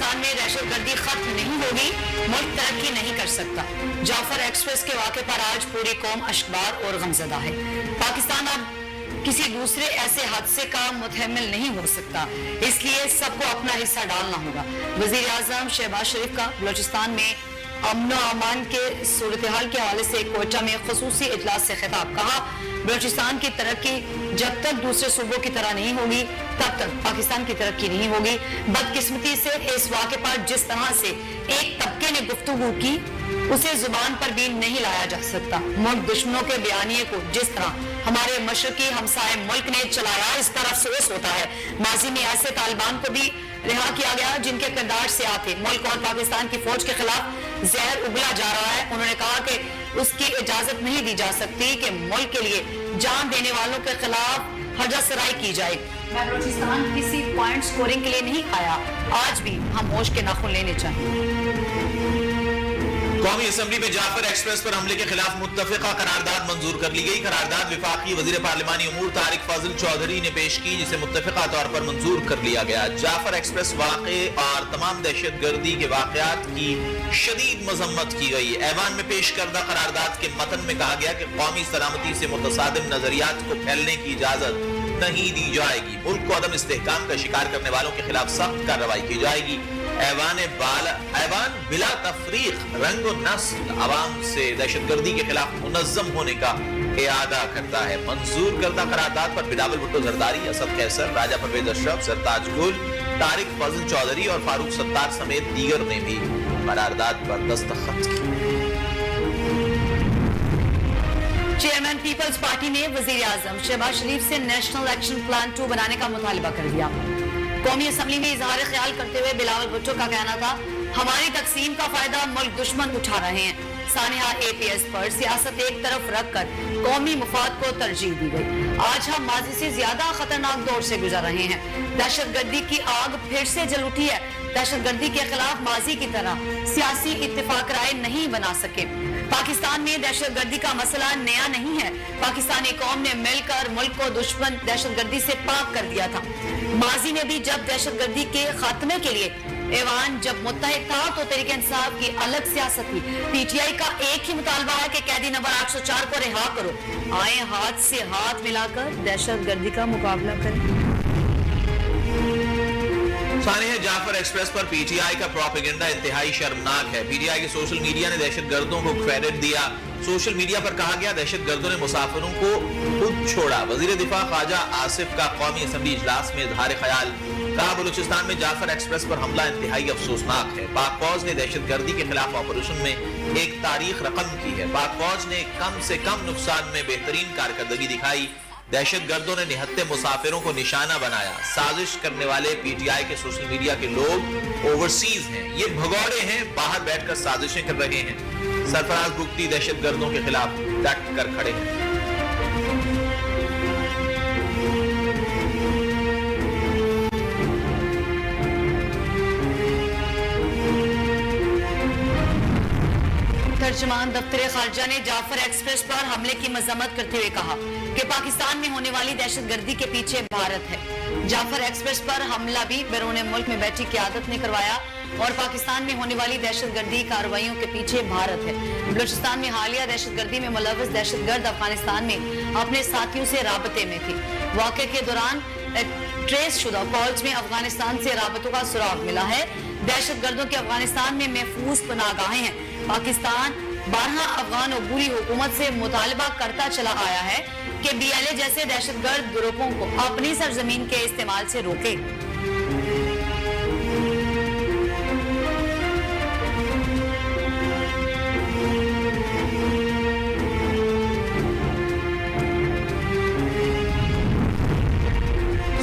पाकिस्तान में दहशतगर्दी खत्म नहीं होगी, मुल्क तरक्की नहीं कर सकता। जाफर एक्सप्रेस के वाक़े पर आज पूरी कौम अश्कबार और गमज़दा है। पाकिस्तान अब किसी दूसरे ऐसे हादसे का मुतहम्मिल नहीं हो सकता, इसलिए सबको अपना हिस्सा डालना होगा। वज़ीर आज़म शहबाज शरीफ का बलोचिस्तान में अमन व अमान के सूरत हाल के हवाले से कोयटा में खुसूसी इजलास से खिताब। कहा, बलोचिस्तान की तरक्की जब तक दूसरे सूबों की तरह नहीं होगी तब तक पाकिस्तान की तरक्की नहीं होगी। बदकिस्मती से इस वाक़े पर जिस तरह से एक तबके ने गुफ्तगू की उसे जुबान पर भी नहीं लाया जा सकता। मुल्क दुश्मनों के बयानिए को जिस तरह हमारे मशरकी हमसाए मुल्क ने चलाया, इस पर अफसोस होता है। माजी में ऐसे तालिबान को भी रिहा किया गया जिनके किरदार से आते मुल्क और पाकिस्तान की फौज के खिलाफ जहर उगला जा रहा है। उन्होंने कहा कि उसकी इजाजत नहीं दी जा सकती कि मुल्क के लिए जान देने वालों के खिलाफ हरजासराई की जाए। मैं बलोचिस्तान किसी पॉइंट स्कोरिंग के लिए नहीं आया, आज भी हम होश के नाखून लेने चाहिए। कौमी असम्बली में जाफर एक्सप्रेस पर हमले के खिलाफ मुत्तफिका करारदाद मंजूर कर ली गई। करारदाद विफाकी वजीर पार्लिमानी उमूर तारिक फाजिल चौधरी ने पेश की, जिसे मुत्तफिका तौर पर मंजूर कर लिया गया। जाफर एक्सप्रेस वाक़े और तमाम दहशतगर्दी के वाक़यात की शदीद मजम्मत की गई। ऐवान में पेश करदा करारदाद के मतन में कहा गया कि कौमी सलामती से मुतसादिम नजरियात को फैलने की इजाजत नहीं दी जाएगी। मुल्क को अदम इस्तेहकाम का शिकार करने वालों के खिलाफ सख्त कार्रवाई की जाएगी। ऐवान बिला तफरीक रंग व नस्ल अवाम से दहशतगर्दी के खिलाफ मुनज़्ज़म होने का इरादा करता है। मंजूर करदा करारदाद पर बिलावल भुट्टो जरदारी, असद कैसर, राजा परवेज अशरफ, सरताज गुल, तारिक फजल चौधरी और फारूक सत्तार समेत दीगर ने भी करारदाद पर दस्तखत किए। चेयरमैन पीपल्स पार्टी ने वजीर आजम शहबाज शरीफ से नेशनल एक्शन प्लान 2 बनाने का मुतालिबा कर दिया। कौमी असम्बली में इजहार ख्याल करते हुए बिलावल भुट्टो का कहना था, हमारी तकसीम का फायदा मुल्क दुश्मन उठा रहे हैं। सानिया APS पर सियासत एक तरफ रखकर कौमी मुफाद को तरजीह दी गई। आज हम माजी से ज्यादा खतरनाक दौर से गुजर रहे हैं। दहशतगर्दी की आग फिर से जल उठी है। दहशतगर्दी के खिलाफ माजी की तरह सियासी इत्तेफाक राय नहीं बना सके। पाकिस्तान में दहशतगर्दी का मसला नया नहीं है। पाकिस्तानी कौम ने मिलकर मुल्क को दुश्मन दहशतगर्दी से पाक कर दिया था। माजी में भी जब दहशतगर्दी के खात्मे के लिए ऐवान जब मुत्तहिद था तो तहरीक इंसाफ की अलग सियासत थी। PTI का एक ही मुतालबा है कि कैदी नंबर 804 को रिहा करो। आए हाथ से हाथ मिलाकर दहशतगर्दी का मुकाबला करें। सानिया जाफर एक्सप्रेस पर PTI का प्रोपेगेंडा इंतहाई शर्मनाक है। PTI के सोशल मीडिया ने दहशतगर्दों को क्रेडिट दिया। सोशल मीडिया पर कहा गया दहशतगर्दों ने मुसाफिरों को खुद छोड़ा। वजीर दिफा ख्वाजा आसिफ का कौमी असम्बली इजलास में इजहार ख्याल। कहा, बलूचिस्तान में जाफर एक्सप्रेस पर हमला इंतहाई अफसोसनाक है। पाक फौज ने दहशतगर्दी के खिलाफ ऑपरेशन में एक तारीख रकम की है। पाक फौज ने कम से कम नुकसान में बेहतरीन कारकर्दगी दिखाई। दहशतगर्दों ने निहत्ते मुसाफिरों को निशाना बनाया। साजिश करने वाले PTI के सोशल मीडिया के लोग ओवरसीज हैं। ये भगौड़े हैं, बाहर बैठकर साजिशें कर रहे हैं। सरफराज बुगटी दहशतगर्दों के खिलाफ डट कर खड़े हैं। तर्जुमान दफ्तर खारजा ने जाफर एक्सप्रेस पर हमले की मजम्मत करते हुए कहा कि पाकिस्तान में होने वाली दहशतगर्दी के पीछे भारत है। जाफर एक्सप्रेस पर हमला भी बैरून मुल्क में बैठी क़यादत ने करवाया और पाकिस्तान में होने वाली दहशतगर्दी कार्रवाइयों के पीछे भारत है। बलूचिस्तान में हालिया दहशतगर्दी में मुलव्वस दहशतगर्द अफगानिस्तान में अपने साथियों से राबते में थे। वाक़े के दौरान ट्रेस शुदा कॉल्स में अफगानिस्तान से राबतों का सुराग मिला है। दहशतगर्दों के अफगानिस्तान में महफूज पनाहगाहें हैं। पाकिस्तान 12 अफगान अबूरी हुकूमत से मुतालबा करता चला आया है कि BLA जैसे दहशतगर्द ग्रुपों को अपनी सरजमीन के इस्तेमाल से रोके।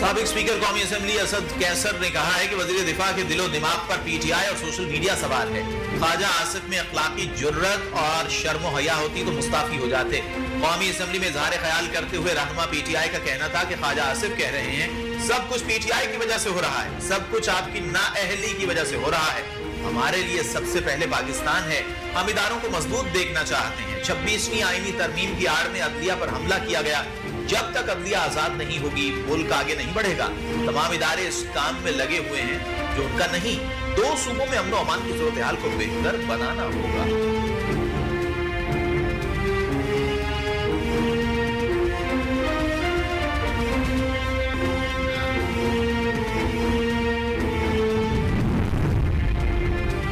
साबिक स्पीकर कौमी असम्बली असद कैसर ने कहा है कि वजीर दिफा के दिलो दिमाग पर PTI और सोशल मीडिया सवार है। ख्वाजा आसिफ में अखलाकी जुर्रत और शर्म हया होती तो मुस्ताफी हो जाते। कौमी असम्बली में इजहार ख्याल करते हुए रहनुमा PTI का कहना था कि ख्वाजा आसिफ कह रहे हैं सब कुछ PTI की वजह से हो रहा है, सब कुछ आपकी नाअहली की वजह से हो रहा है। हमारे लिए सबसे पहले पाकिस्तान है। हम इदारों को मजबूत देखना चाहते हैं। 26वीं आईनी तरमीम की आड़ में अदलिया पर हमला किया गया। जब तक अदलिया आजाद नहीं होगी मुल्क आगे नहीं बढ़ेगा। तमाम इदारे इस काम में लगे हुए हैं जो उनका नहीं, 2 सूबों में अमन अमान की सूरत हाल को बेहतर बनाना होगा।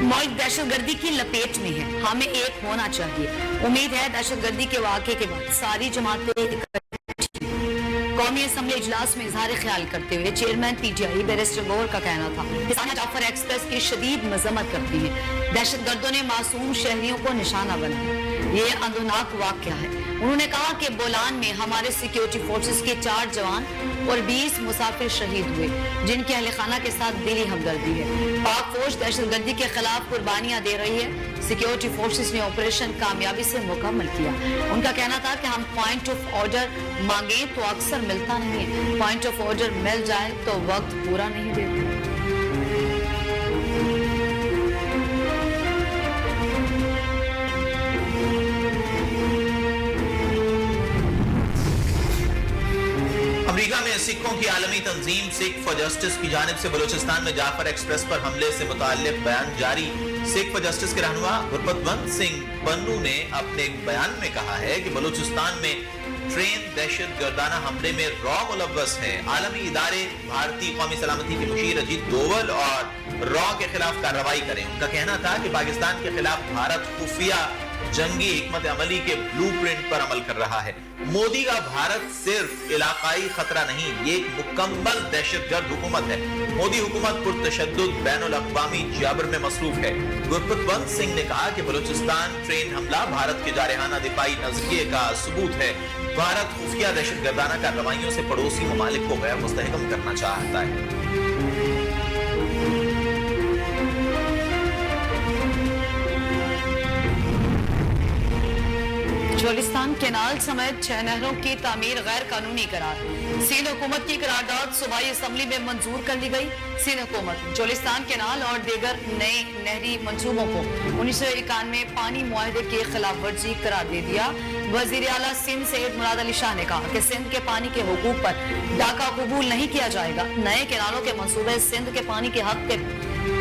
मुल्क दहशतगर्दी की लपेट में है, हमें एक होना चाहिए। उम्मीद है दहशतगर्दी के वाक़े के बाद सारी जमातें कौमी असम्बली इजलास में इजहार ख्याल करते हुए चेयरमैन पीटीआई बैरिस्टर गौहर का कहना था कि सानिया जाफर एक्सप्रेस की शदीद मजम्मत करती है। दहशतगर्दों ने मासूम शहरियों को निशाना बनाया, ये अंदरनाक वाक़या है। उन्होंने कहा कि बोलान में हमारे सिक्योरिटी फोर्सेस के 4 जवान और 20 मुसाफिर शहीद हुए, जिनके अहले खाना के साथ दिली हमदर्दी है। पाक फौज दहशतगर्दी के खिलाफ कुर्बानियां दे रही है। सिक्योरिटी फोर्सेस ने ऑपरेशन कामयाबी से मुकम्मल किया। उनका कहना था कि हम पॉइंट ऑफ ऑर्डर मांगे तो अक्सर मिलता नहीं है, पॉइंट ऑफ ऑर्डर मिल जाए तो वक्त पूरा नहीं देते। अमेरिका में सिखों की आलमी तंजीम सिख फॉर जस्टिस की जानिब से बलूचिस्तान में जाफर एक्सप्रेस पर हमले से मुताल्लिक बयान जारी। सिख फॉर जस्टिस के रहनुमा गुरबतवंत सिंह पन्नू ने अपने एक बयान में कहा है कि बलूचिस्तान में ट्रेन दहशत गर्दाना हमले में रॉ मुलव्वस है। आलमी इदारे भारतीय कौमी सलामती के मुशीर अजीत डोवल और रॉ के खिलाफ कार्रवाई करें। उनका कहना था कि पाकिस्तान के खिलाफ भारत खुफिया जंगी हिकमत अमली के ब्लूप्रिंट पर अमल कर रहा है। मोदी का भारत सिर्फ इलाकाई खतरा नहीं, ये एक मुकम्मल दहशतगर्द हुकूमत है। मोदी हुकूमत पुरतशद्दुद बैनुल अक़वामी जाबर में मसरूफ है। गुरबतवंत सिंह ने कहा कि बलूचिस्तान ट्रेन हमला भारत के जारहाना दिफाई नजरिए का सबूत है। भारत खुफिया दहशतगर्दाना कार्रवाइयों से पड़ोसी ममालिक को गैर मुस्तहकम करना चाहता है। चोलिस्तान केनाल समेत 6 नहरों की तामीर गैर कानूनी करार। सिंध हुकूमत की करारदाद सूबाई असम्बली में मंजूर कर ली गई। सिंध हुकूमत चोलिस्तान केनाल और दीगर नए नहरी मंसूबों को 1991 पानी मुआहदे की खिलाफ वर्जी करार दे दिया। वजीर आला सिंध सैयद मुराद अली शाह ने कहा कि सिंध के पानी के हुकूक पर डाका कबूल नहीं किया जाएगा। नए केनालों के मंसूबे सिंध के पानी के हक के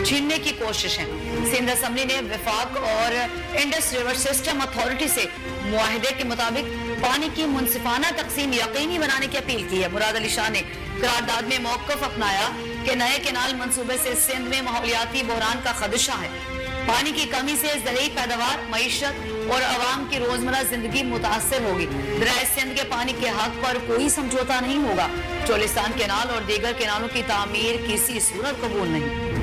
छीनने की कोशिश है। सिंध असम्बली ने विफाक और इंडस रिवर सिस्टम अथॉरिटी से मुआहदे के मुताबिक पानी की मुनसिफाना तकसीम यकीनी बनाने की अपील की है। मुराद अली शाह ने करारदाद में मौक़िफ़ अपनाया कि नए केनाल मंसूबे से सिंध में माहौलियाती बहरान का खदशा है। पानी की कमी से ज़रूरी पैदावार, मईशत और अवाम की रोजमर्रा जिंदगी मुतासर होगी। दरिया सिंध के पानी के हक पर कोई समझौता नहीं होगा। चोलिस्तान केनाल और दीगर केनालों की तामीर किसी सूरत कबूल नहीं।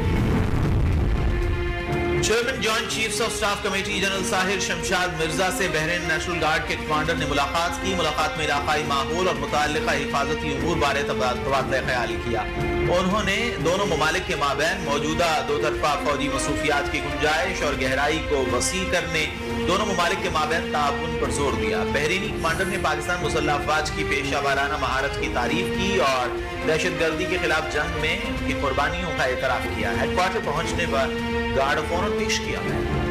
Chairman joint chiefs of staff committee general Sahir Shamshad Mirza से बहरीन नेशनल गार्ड के कमांडर ने मुलाकात की। मुलाकात में इलाकाई माहौल और मुताल्लिका हिफाजती उमूर बारे तबादला ख्याल किया। उन्होंने दोनों ममालिक के माबैन मौजूदा दो तरफा फौजी मसरूफियात की गुंजाइश और गहराई को वसी करने, दोनों ममालिक के माबैन ताउन पर जोर दिया। बहरीनी कमांडर ने पाकिस्तान मुसल्लह अफवाज की पेशा वाराना महारत की तारीफ की और दहशतगर्दी के खिलाफ जंग में उनकी कुर्बानियों का एतराफ किया। हेडक्वार्टर पहुंचने पर गार्ड ऑफ ऑनर पेश किया गया।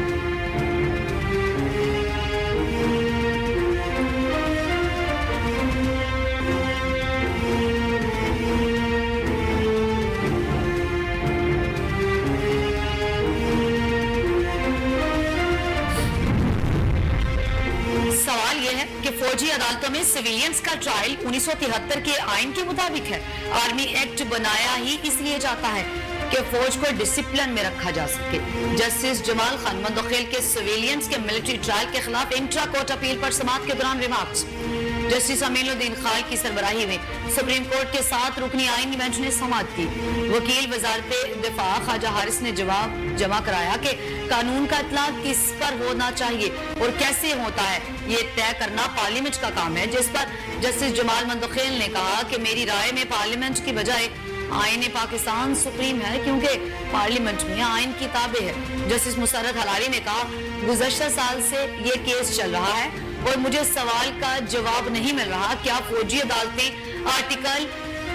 सवाल यह है कि फौजी अदालतों में सिविलियंस का ट्रायल 1973 के आइन के मुताबिक है। आर्मी एक्ट बनाया ही इसलिए जाता है कि फौज को डिसिप्लिन में रखा जा सके। जस्टिस जमाल खान मंदोखेल के सिविलियंस के मिलिट्री ट्रायल के खिलाफ इंट्रा कोर्ट अपील पर समाअत के दौरान रिमार्क्स। जस्टिस अमीनुद्दीन खान की सरबराही में सुप्रीम कोर्ट के 7 रुकनी आईनी बेंच ने समाअत की। वकील वजारत दिफा ख्वाजा हारिस ने जवाब जमा कराया कि कानून का इतलाक किस पर होना चाहिए और कैसे होता है, ये तय करना पार्लियामेंट का काम है, जिस पर जस्टिस जमाल मंदोखेल ने कहा कि मेरी राय में पार्लियामेंट की बजाय आईन पाकिस्तान सुप्रीम है, क्योंकि पार्लियामेंट में आईन की ताबे है। जस्टिस मुसर्रत हलाली ने कहा, गुज़श्ता साल से ये केस चल रहा है और मुझे सवाल का जवाब नहीं मिल रहा, क्या फौजी अदालतें आर्टिकल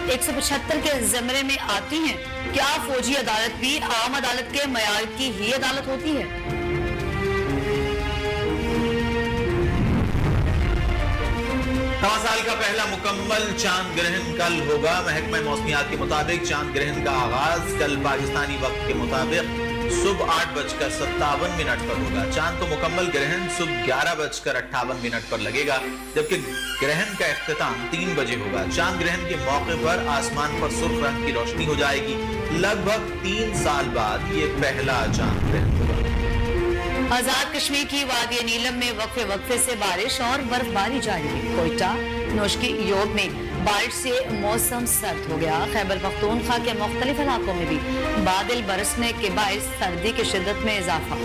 175 के ज़मरे में आती हैं? क्या फौजी अदालत भी आम अदालत के मयार की ही अदालत होती है? नवा साल का पहला मुकम्मल चांद ग्रहण कल होगा। महकमा मौसमियात के मुताबिक चांद ग्रहण का आगाज कल पाकिस्तानी वक्त के मुताबिक सुबह 8:57 पर होगा। चांद को मुकम्मल ग्रहण सुबह 11:58 पर लगेगा, जबकि ग्रहण का इख्तिताम 3 बजे होगा। चांद ग्रहण के मौके पर आसमान पर सुर्ख रंग की रोशनी हो जाएगी। लगभग 3 साल बाद ये पहला चांद ग्रहण होगा। आजाद कश्मीर की वादी नीलम में वक्फे वक्फे से बारिश और बर्फबारी जारी है। कोयटा, नोशकी, योब में बारिश से मौसम सर्द हो गया। खैबर पख्तूनख्वा के मुख्तलिफ इलाकों में भी बादल बरसने के बायस सर्दी की शिद्दत में इजाफा।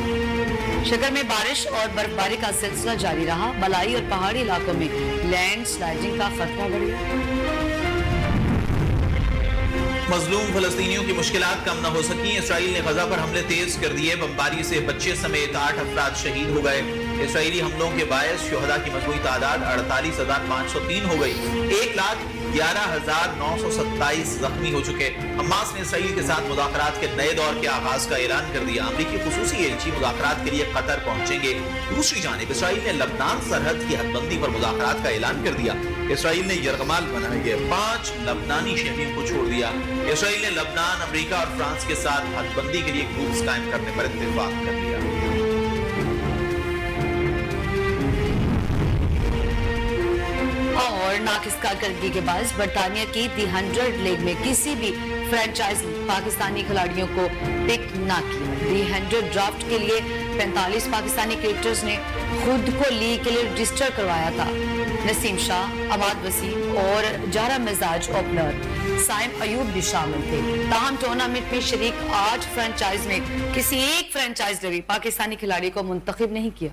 शक्कर में बारिश और बर्फबारी का सिलसिला जारी रहा। बलाई और पहाड़ी इलाकों में लैंड स्लाइडिंग का खतरा बढ़ गया। मजलूम फलस्तीनियों की मुश्किलात कम न हो सकी। इसराइल ने गजा पर हमले तेज कर दिए। बमबारी से बच्चे समेत 8 अफराद शहीद हो गए। इसराइली हमलों के बायस शुहदा की मजमूई तादाद 48,503 हो गई। 1,11,927 जख्मी हो चुके। हमास ने इसराइल के साथ मुज़ाकरात के नए दौर के आगाज का ऐलान कर दिया। अमरीकी खुसूसी एजेंसी मुज़ाकरात के लिए कतर पहुंचेंगे। दूसरी जानिब इसराइल ने लबनान सरहद की हदबंदी पर मुज़ाकरात का ऐलान कर दिया। इसराइल ने यरगमाल बनाए गए 5 लबनानी शहरियों को छोड़ दिया। इसराइल ने लबनान, अमेरिका और फ्रांस के साथ हदबंदी के लिए ग्रुप्स कायम करने पर इत्तेफाक कर लिया। और नाकिस कारकर्दगी के बाद बरतानिया की दी 100 लीग में किसी भी फ्रेंचाइज पाकिस्तानी खिलाड़ियों को पिक ना किया। दी 100 ड्राफ्ट के लिए 45 पाकिस्तानी क्रिकेटर्स ने खुद को लीग के लिए रजिस्टर करवाया था। नसीम शाह, अमाद वसीम और जारा मिजाज ओपनर साइम अयूब भी शामिल थे। ताहम टूर्नामेंट में शरीक 8 फ्रेंचाइज में किसी एक फ्रेंचाइज ने भी पाकिस्तानी खिलाड़ी को मुंतखब नहीं किया।